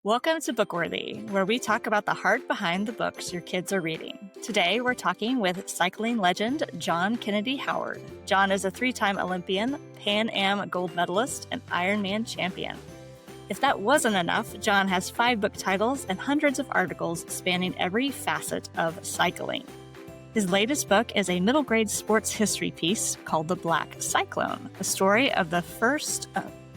Welcome to Bookworthy, where we talk about the heart behind the books your kids are reading. Today, we're talking with cycling legend John Kennedy Howard. John is a 3-time Olympian, Pan Am gold medalist, and Ironman champion. If that wasn't enough, John has 5 book titles and hundreds of articles spanning every facet of cycling. His latest book is a middle grade sports history piece called The Black Cyclone, a story of the first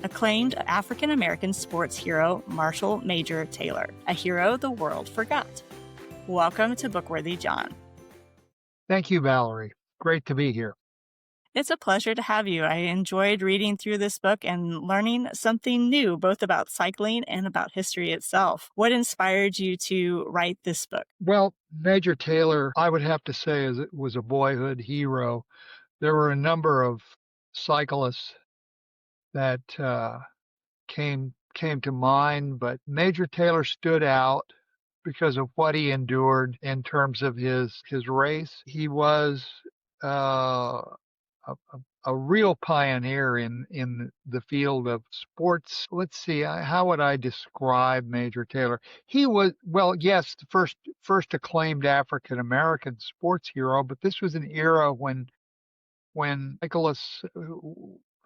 acclaimed African-American sports hero, Marshall Major Taylor, a hero the world forgot. Welcome to Bookworthy, John. Thank you, Valerie. Great to be here. It's a pleasure to have you. I enjoyed reading through this book and learning something new, both about cycling and about history itself. What inspired you to write this book? Well, Major Taylor, I would have to say, was a boyhood hero. There were a number of cyclists that came to mind, but Major Taylor stood out because of what he endured in terms of his race. He was a real pioneer in the field of sports. Let's see, how would I describe Major Taylor? He was, well, yes, the first acclaimed African American sports hero, but this was an era when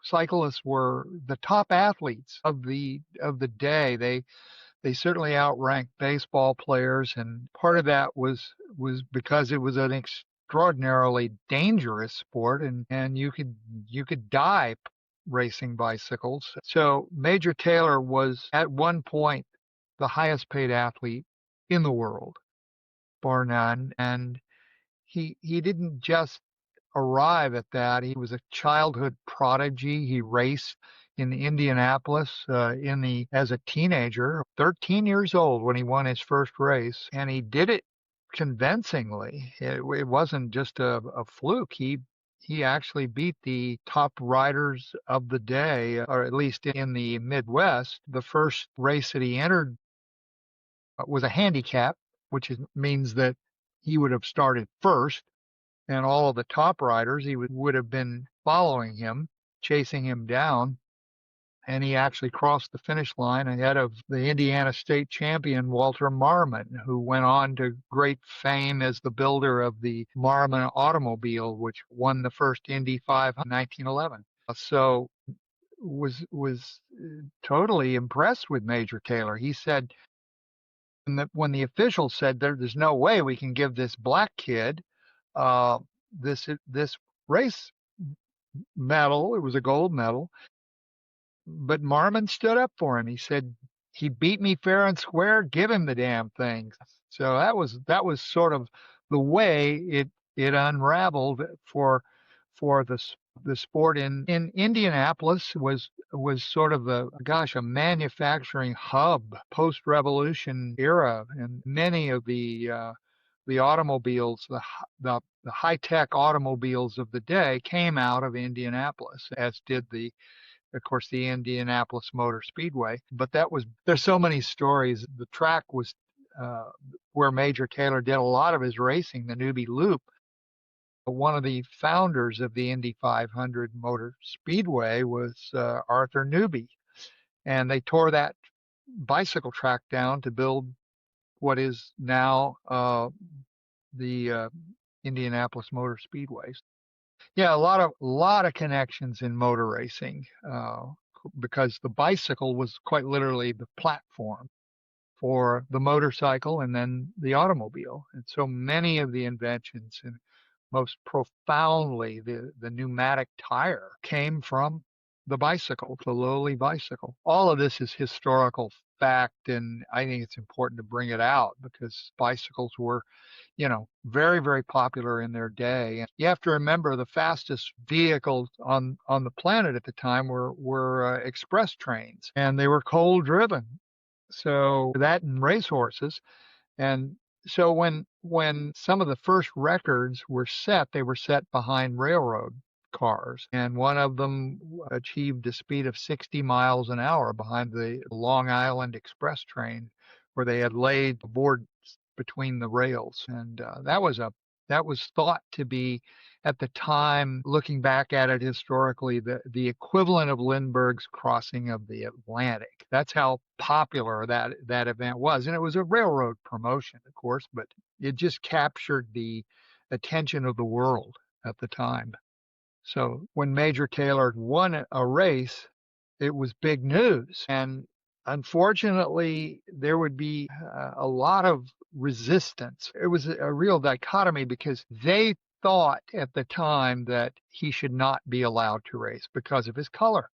cyclists were the top athletes of the day. They certainly outranked baseball players, and part of that was because it was an extraordinarily dangerous sport, and you could die racing bicycles. So Major Taylor was at one point the highest paid athlete in the world, bar none, and he didn't just arrive at that. He was a childhood prodigy. He raced in Indianapolis as a teenager, 13 years old when he won his first race, and he did it convincingly. It wasn't just a fluke. He actually beat the top riders of the day, or at least in the Midwest. The first race that he entered was a handicap, which means that he would have started first, and all of the top riders, he would have been following him, chasing him down. And he actually crossed the finish line ahead of the Indiana state champion, Walter Marmon, who went on to great fame as the builder of the Marmon automobile, which won the first Indy 500 in 1911. So was totally impressed with Major Taylor. He said, when the officials said there's no way we can give this black kid this race medal, it was a gold medal, but Marmon stood up for him. He said, he beat me fair and square, give him the damn thing. So that was sort of the way it unraveled for the sport. In Indianapolis was sort of a manufacturing hub post-revolution era, and many of the automobiles, the high-tech automobiles of the day came out of Indianapolis, as did of course, the Indianapolis Motor Speedway. But there's so many stories. The track was where Major Taylor did a lot of his racing, the Newby Loop. One of the founders of the Indy 500 Motor Speedway was Arthur Newby, and they tore that bicycle track down to build what is now the Indianapolis Motor Speedways. Yeah, a lot of connections in motor racing because the bicycle was quite literally the platform for the motorcycle and then the automobile. And so many of the inventions, and most profoundly the pneumatic tire, came from the bicycle, the lowly bicycle. All of this is historical fact, and I think it's important to bring it out because bicycles were, very, very popular in their day. And you have to remember the fastest vehicles on the planet at the time were express trains, and they were coal driven. So that and racehorses. And so when some of the first records were set, they were set behind railroad cars, and one of them achieved a speed of 60 miles an hour behind the Long Island Express train, where they had laid boards between the rails, and that was a That was thought to be, at the time, looking back at it historically, the equivalent of Lindbergh's crossing of the Atlantic. That's how popular that event was. And it was a railroad promotion, of course, but it just captured the attention of the world at the time. So when Major Taylor won a race, it was big news. And unfortunately, there would be a lot of resistance. It was a real dichotomy because they thought at the time that he should not be allowed to race because of his color.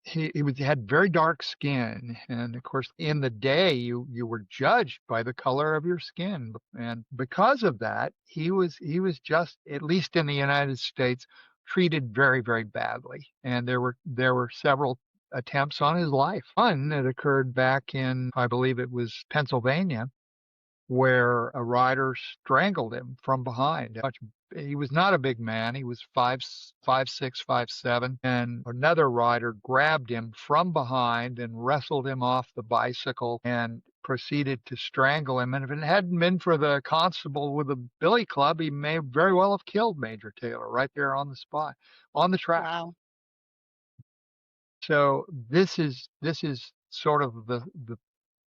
Had very dark skin, and of course, in the day, you were judged by the color of your skin, and because of that, he was just, at least in the United States, treated very, very badly, and there were several attempts on his life. One that occurred back in, I believe it was Pennsylvania, where a rider strangled him from behind. He was not a big man. He was 5'6", 5'7", and another rider grabbed him from behind and wrestled him off the bicycle and proceeded to strangle him. And if it hadn't been for the constable with a billy club, he may very well have killed Major Taylor right there on the spot, on the track. Wow. So this is sort of the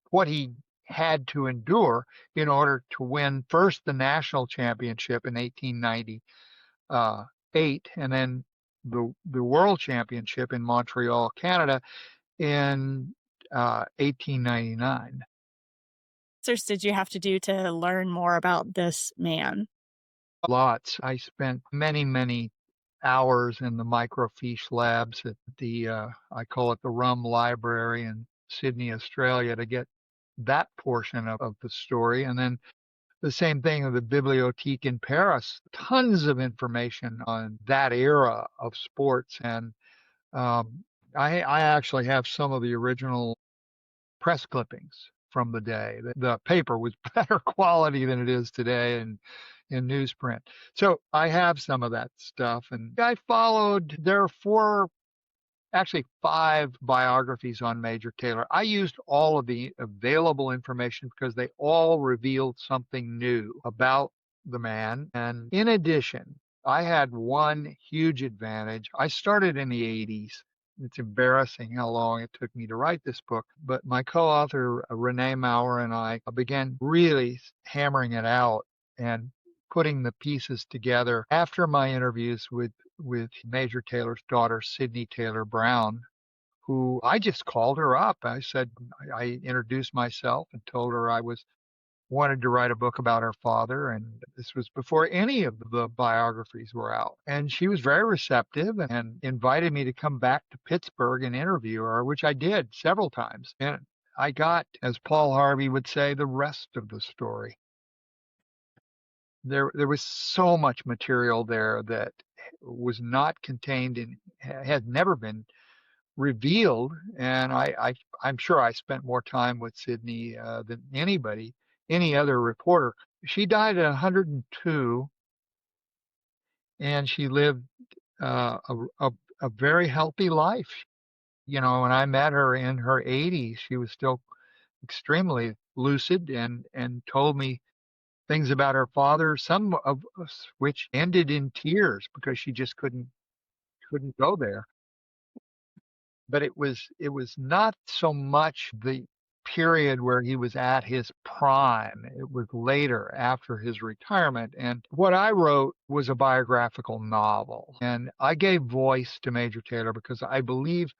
what he had to endure in order to win first the national championship in 1898, and then the world championship in Montreal, Canada, in 1899. Did you have to do to learn more about this man? Lots. I spent many, many hours in the microfiche labs at the I call it the Rum Library in Sydney, Australia, to get that portion of the story. And then the same thing with the Bibliothèque in Paris, tons of information on that era of sports. And I actually have some of the original press clippings from the day. The paper was better quality than it is today in newsprint. So I have some of that stuff. And I followed, there are actually 5 biographies on Major Taylor. I used all of the available information because they all revealed something new about the man. And in addition, I had one huge advantage. I started in the 80s. It's embarrassing how long it took me to write this book, but my co-author, Renee Maurer, and I began really hammering it out and putting the pieces together after my interviews with Major Taylor's daughter, Sydney Taylor Brown, who I just called her up. I said, I introduced myself and told her I wanted to write a book about her father, and this was before any of the biographies were out. And she was very receptive and invited me to come back to Pittsburgh and interview her, which I did several times. And I got, as Paul Harvey would say, the rest of the story. There was so much material there that was not contained in, had never been revealed. And I'm sure I spent more time with Sydney than any other reporter. She died at 102, and she lived a very healthy life. You know, when I met her in her 80s, she was still extremely lucid and told me things about her father, some of which ended in tears because she just couldn't go there. But it was not so much the period where he was at his prime. It was later, after his retirement. And what I wrote was a biographical novel. And I gave voice to Major Taylor because I believe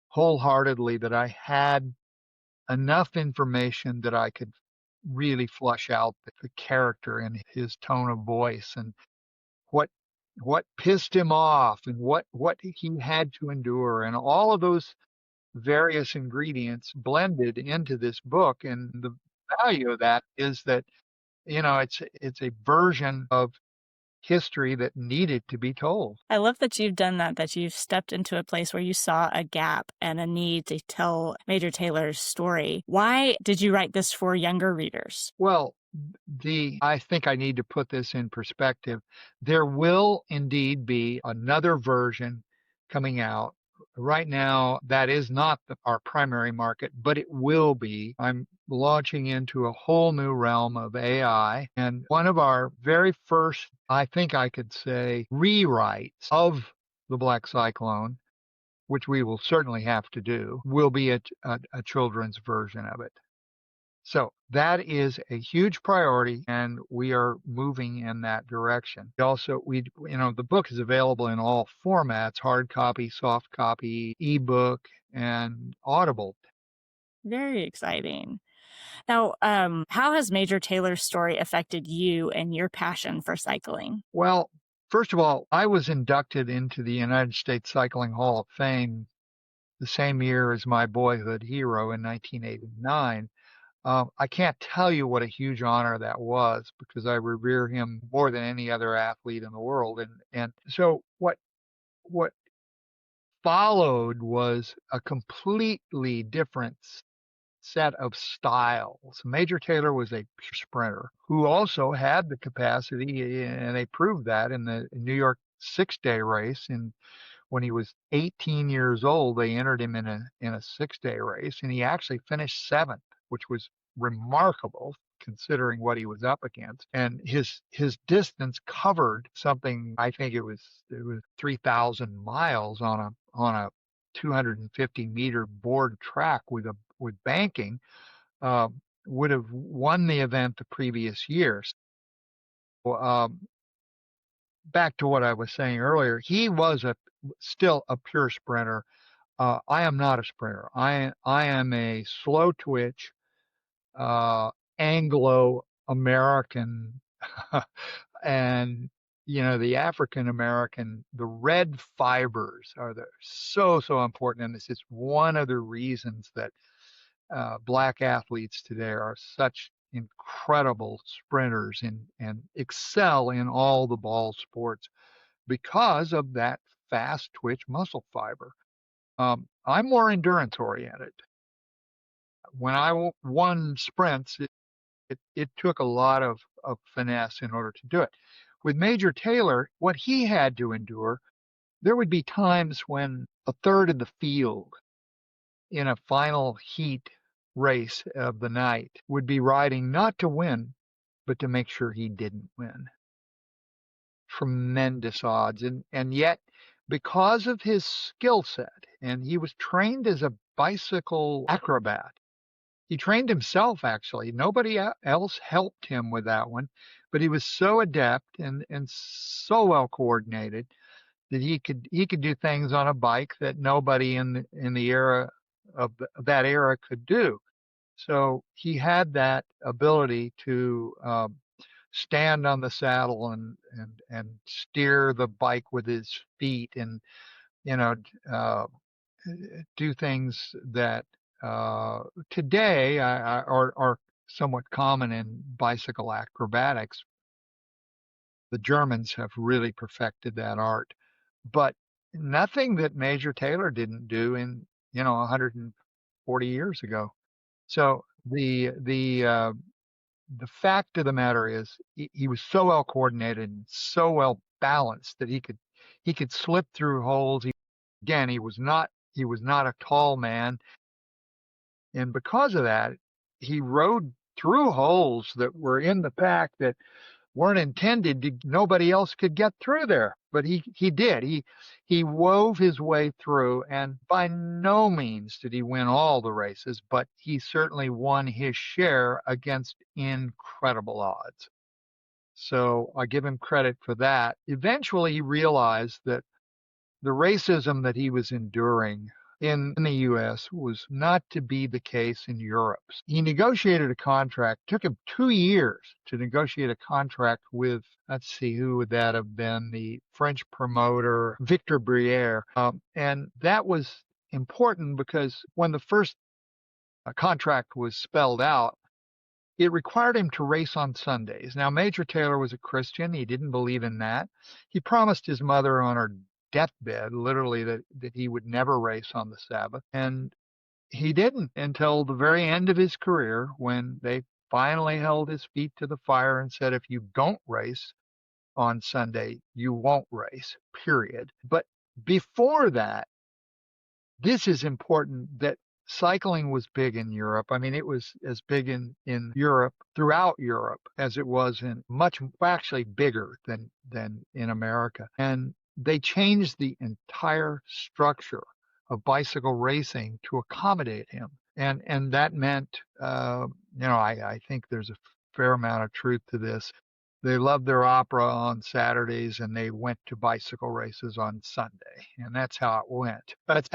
wholeheartedly that I had enough information that I could really flush out the character and his tone of voice and what pissed him off and what he had to endure, and all of those various ingredients blended into this book. And the value of that is that, you know, it's a version of history that needed to be told. I love that you've done that you've stepped into a place where you saw a gap and a need to tell Major Taylor's story. Why did you write this for younger readers? Well, I think I need to put this in perspective. There will indeed be another version coming out right now, that is not our primary market, but it will be. I'm launching into a whole new realm of AI. And one of our very first, I think I could say, rewrites of the Black Cyclone, which we will certainly have to do, will be a children's version of it. So that is a huge priority, and we are moving in that direction. Also, the book is available in all formats: hard copy, soft copy, ebook, and Audible. Very exciting. Now, how has Major Taylor's story affected you and your passion for cycling? Well, first of all, I was inducted into the United States Cycling Hall of Fame the same year as my boyhood hero in 1989. I can't tell you what a huge honor that was because I revere him more than any other athlete in the world. And so what followed was a completely different set of styles. Major Taylor was a sprinter who also had the capacity, and they proved that in the New York 6-day race. And when he was 18 years old, they entered him in a 6-day race, and he actually finished seventh, which was remarkable considering what he was up against. And his distance covered something, I think it was 3,000 miles on a 250-meter board track with banking. uh, would have won the event the previous years. So, back to what I was saying earlier, he was still a pure sprinter. I am not a sprinter. I am a slow twitch, uh, Anglo American, and the African American. The red fibers are so important, and this is one of the reasons that black athletes today are such incredible sprinters and excel in all the ball sports because of that fast twitch muscle fiber. I'm more endurance oriented. When I won sprints, it took a lot of finesse in order to do it. With Major Taylor, what he had to endure, there would be times when a third of the field in a final heat race of the night would be riding not to win, but to make sure he didn't win. Tremendous odds. And yet, because of his skill set, and he was trained as a bicycle acrobat, he trained himself actually. Nobody else helped him with that one, but he was so adept and so well coordinated that he could do things on a bike that nobody in the era of that era could do. So he had that ability to stand on the saddle and steer the bike with his feet, and you know uh, do things that today are somewhat common in bicycle acrobatics. The Germans have really perfected that art, but nothing that Major Taylor didn't do in 140 years ago. So the fact of the matter is he was so well coordinated and so well balanced that he could slip through holes. Again, he was not a tall man, and because of that, he rode through holes that were in the pack that weren't intended to. Nobody else could get through there, but he did. He wove his way through, and by no means did he win all the races, but he certainly won his share against incredible odds. So I give him credit for that. Eventually, he realized that the racism that he was enduring in the US was not to be the case in Europe. He negotiated a contract, took him 2 years to negotiate a contract with, let's see, who would that have been? The French promoter, Victor Briere. And that was important because when the first contract was spelled out, it required him to race on Sundays. Now, Major Taylor was a Christian. He didn't believe in that. He promised his mother on her deathbed, literally, that he would never race on the Sabbath. And he didn't until the very end of his career, when they finally held his feet to the fire and said, if you don't race on Sunday, you won't race, period. But before that, this is important that cycling was big in Europe. I mean, it was as big in Europe, throughout Europe, as it was in much, actually bigger than in America. And they changed the entire structure of bicycle racing to accommodate him. And that meant, I think there's a fair amount of truth to this. They loved their opera on Saturdays and they went to bicycle races on Sunday. And that's how it went. That's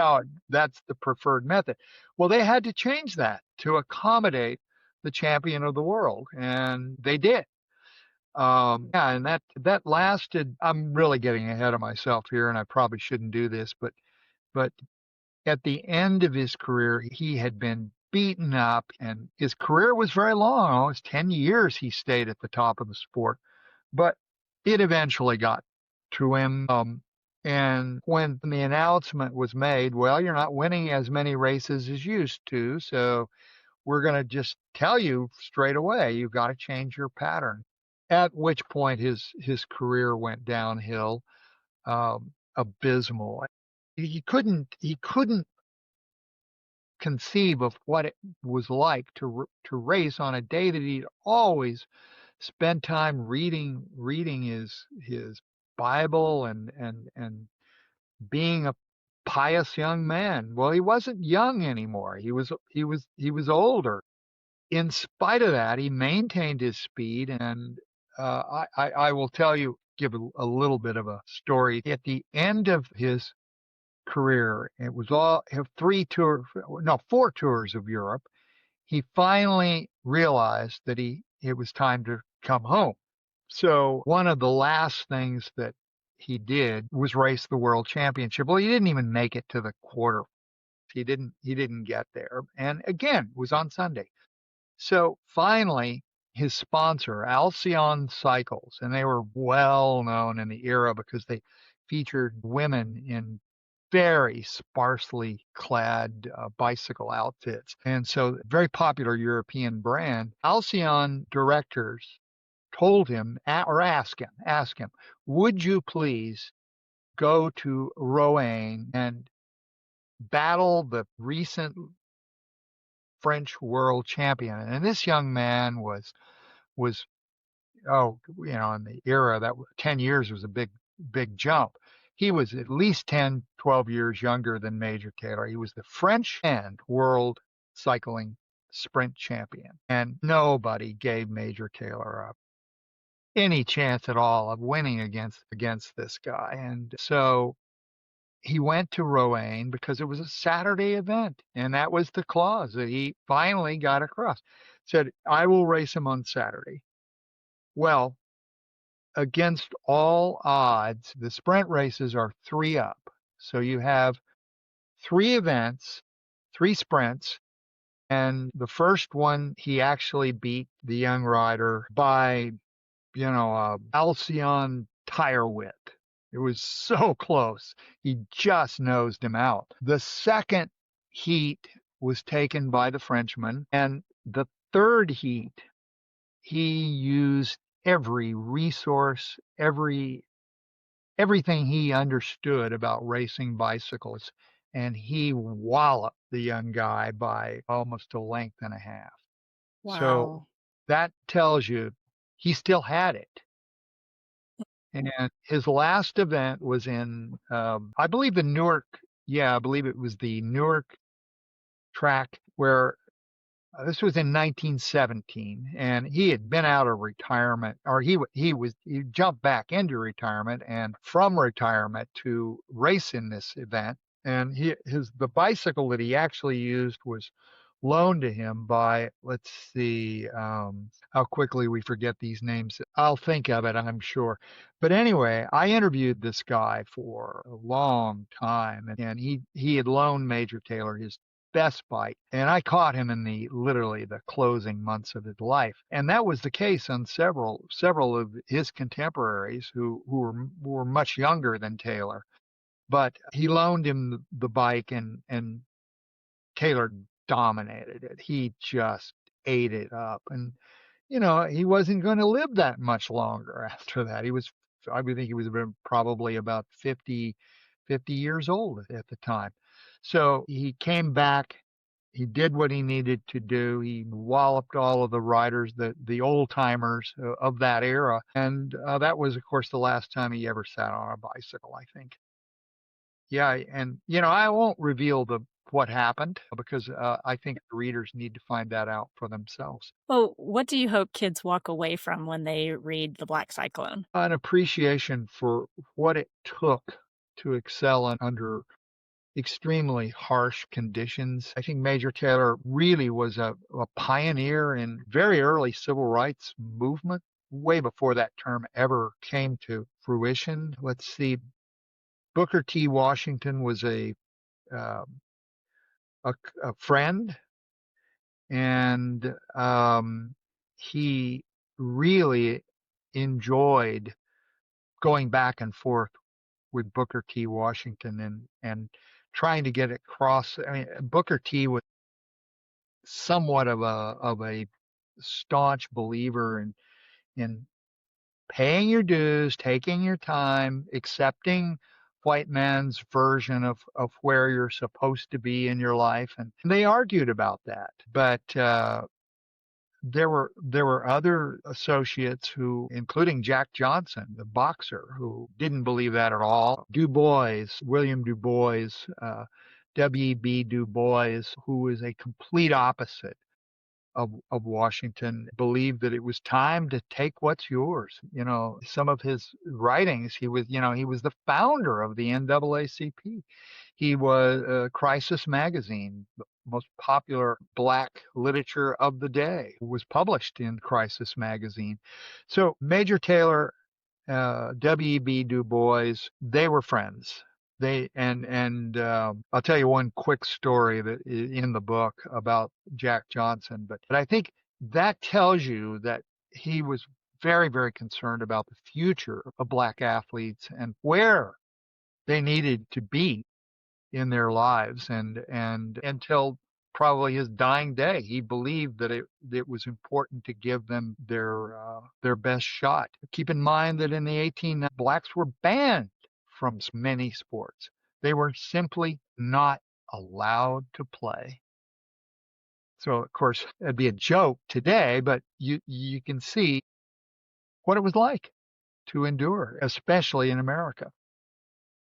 the preferred method. Well, they had to change that to accommodate the champion of the world. And they did. Yeah, and that lasted. I'm really getting ahead of myself here, and I probably shouldn't do this, but at the end of his career, he had been beaten up, and his career was very long. It was 10 years he stayed at the top of the sport, but it eventually got to him. And when the announcement was made, well, you're not winning as many races as you used to, so we're going to just tell you straight away, you've got to change your pattern. At which point his career went downhill, abysmal. He couldn't conceive of what it was like to race on a day that he'd always spent time reading his Bible and being a pious young man. Well, he wasn't young anymore. He was older. In spite of that, he maintained his speed, and I will give a little bit of a story. At the end of his career, it was all 4 tours of Europe. He finally realized that it was time to come home. So one of the last things that he did was race the world championship. Well, he didn't even make it to the quarter. He didn't get there. And again, it was on Sunday. So finally, his sponsor, Alcyon Cycles, and they were well known in the era because they featured women in very sparsely clad bicycle outfits. And so, very popular European brand. Alcyon directors told him, or asked him, would you please go to Rouen and battle the recent French world champion? And this young man was in the era that 10 years was a big jump. He was at least 10, 12 years younger than Major Taylor. He was the French and world cycling sprint champion. And nobody gave Major Taylor up any chance at all of winning against this guy. And so he went to Rouen because it was a Saturday event. And that was the clause that he finally got across. Said, I will race him on Saturday. Well, against all odds, the sprint races are 3 up. So you have 3 events, 3 sprints, and the first one he actually beat the young rider by, Alcyon tire width. It was so close. He just nosed him out. The second heat was taken by the Frenchman, and the third heat, he used every resource, everything he understood about racing bicycles, and he walloped the young guy by almost a length and a half. Wow. So that tells you he still had it. And his last event was in, I believe the Newark, I believe it was the Newark track where this was in 1917, and he had been out of retirement, or he jumped back into retirement, and from retirement to race in this event. And the bicycle that he actually used was loaned to him by, let's see, how quickly we forget these names. I'll think of it, I'm sure. But anyway, I interviewed this guy for a long time, and he had loaned Major Taylor his best bike, and I caught him in literally the closing months of his life. And that was the case on several of his contemporaries who were much younger than Taylor. But he loaned him the bike, and Taylor dominated it. He just ate it up. And, he wasn't going to live that much longer after that. I would think he was probably about 50 years old at the time. So he came back. He did what he needed to do. He walloped all of the riders, the old timers of that era, and that was, of course, the last time he ever sat on a bicycle, I think. Yeah, and I won't reveal the what happened because I think the readers need to find that out for themselves. Well, what do you hope kids walk away from when they read The Black Cyclone? An appreciation for what it took to excel under extremely harsh conditions. I think Major Taylor really was a pioneer in very early civil rights movement, way before that term ever came to fruition. Let's see, Booker T. Washington was um, a friend, and he really enjoyed going back and forth with Booker T. Washington and trying to get across. I mean, Booker T. was somewhat of a staunch believer in paying your dues, taking your time, accepting white man's version of where you're supposed to be in your life, and they argued about that. But there were other associates who, including Jack Johnson, the boxer, who didn't believe that at all. Du Bois, William Du Bois, W.B. Du Bois, who was a complete opposite of Washington, believed that it was time to take what's yours. Some of his writings, he was the founder of the NAACP. He was Crisis Magazine, the most popular black literature of the day, was published in Crisis Magazine. So Major Taylor, W.B. Du Bois, they were friends. I'll tell you one quick story that in the book about Jack Johnson, but I think that tells you that he was very, very concerned about the future of black athletes and where they needed to be in their lives. And until probably his dying day, he believed that it was important to give them their best shot. Keep in mind that in the 1890s, blacks were banned from many sports. They were simply not allowed to play. So of course that'd be a joke today, but you can see what it was like to endure, especially in America.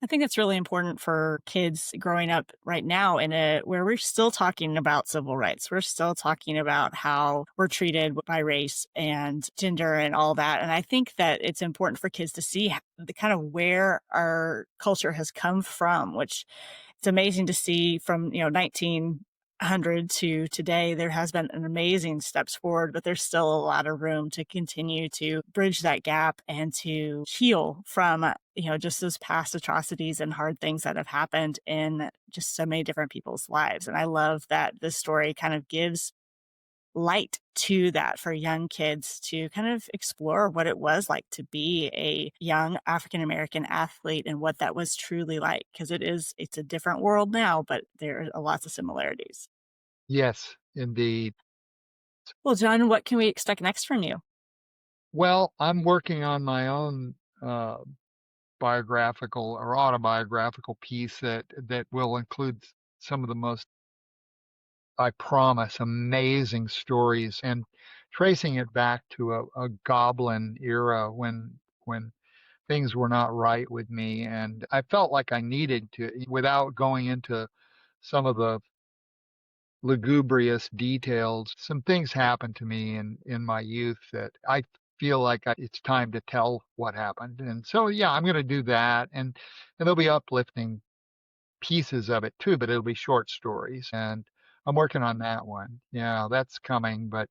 I think it's really important for kids growing up right now in a where we're still talking about civil rights. We're still talking about how we're treated by race and gender and all that. And I think that it's important for kids to see the kind of where our culture has come from, which it's amazing to see from, 1900 to today. There has been an amazing steps forward, but there's still a lot of room to continue to bridge that gap and to heal from, just those past atrocities and hard things that have happened in just so many different people's lives. And I love that this story kind of gives light to that for young kids to kind of explore what it was like to be a young African American athlete and what that was truly like. Because it's a different world now, but there are lots of similarities. Yes, indeed. Well, John, what can we expect next from you? Well, I'm working on my own biographical or autobiographical piece that will include some of the most, I promise, amazing stories, and tracing it back to a goblin era when things were not right with me, and I felt like I needed to, without going into some of the lugubrious details. Some things happened to me in my youth that I feel like it's time to tell what happened. And so, yeah, I'm going to do that. And there'll be uplifting pieces of it too, but it'll be short stories. And I'm working on that one. Yeah, that's coming, but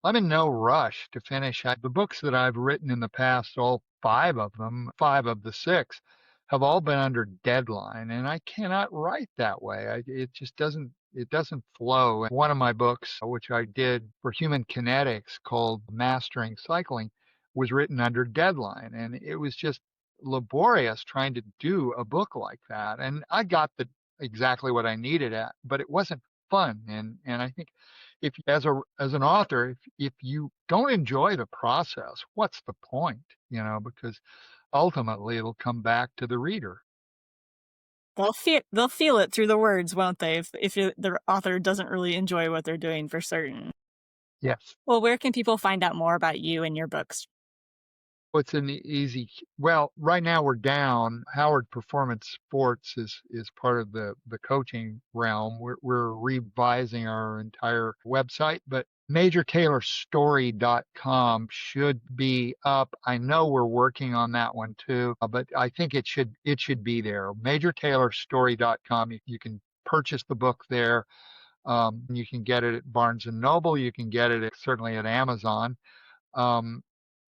I'm in no rush to finish. The books that I've written in the past, all five of them, five of the six, have all been under deadline, and I cannot write that way. It just doesn't flow. One of my books, which I did for Human Kinetics, called Mastering Cycling, was written under deadline, and it was just laborious trying to do a book like that. And I got the exactly what I needed at, but it wasn't fun. And I think if as an author, if you don't enjoy the process, what's the point? Because ultimately it'll come back to the reader. They'll feel it through the words, won't they? If the author doesn't really enjoy what they're doing, for certain. Yes. Well, where can people find out more about you and your books? What's an easy? Well, right now we're down. Howard Performance Sports is part of the coaching realm. We're revising our entire website, but MajorTaylorStory.com should be up. I know we're working on that one too, but I think it should be there. MajorTaylorStory.com. You can purchase the book there. You can get it at Barnes and Noble. You can get it certainly at Amazon.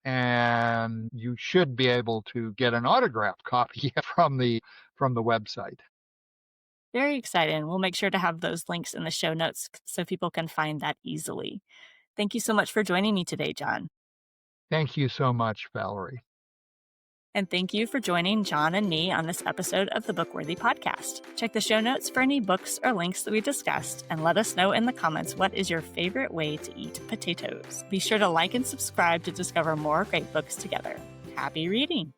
And you should be able to get an autographed copy from the website. Very exciting. We'll make sure to have those links in the show notes so people can find that easily. Thank you so much for joining me today, John. Thank you so much, Valerie. And thank you for joining John and me on this episode of the Bookworthy Podcast. Check the show notes for any books or links that we discussed, and let us know in the comments what is your favorite way to eat potatoes. Be sure to like and subscribe to discover more great books together. Happy reading!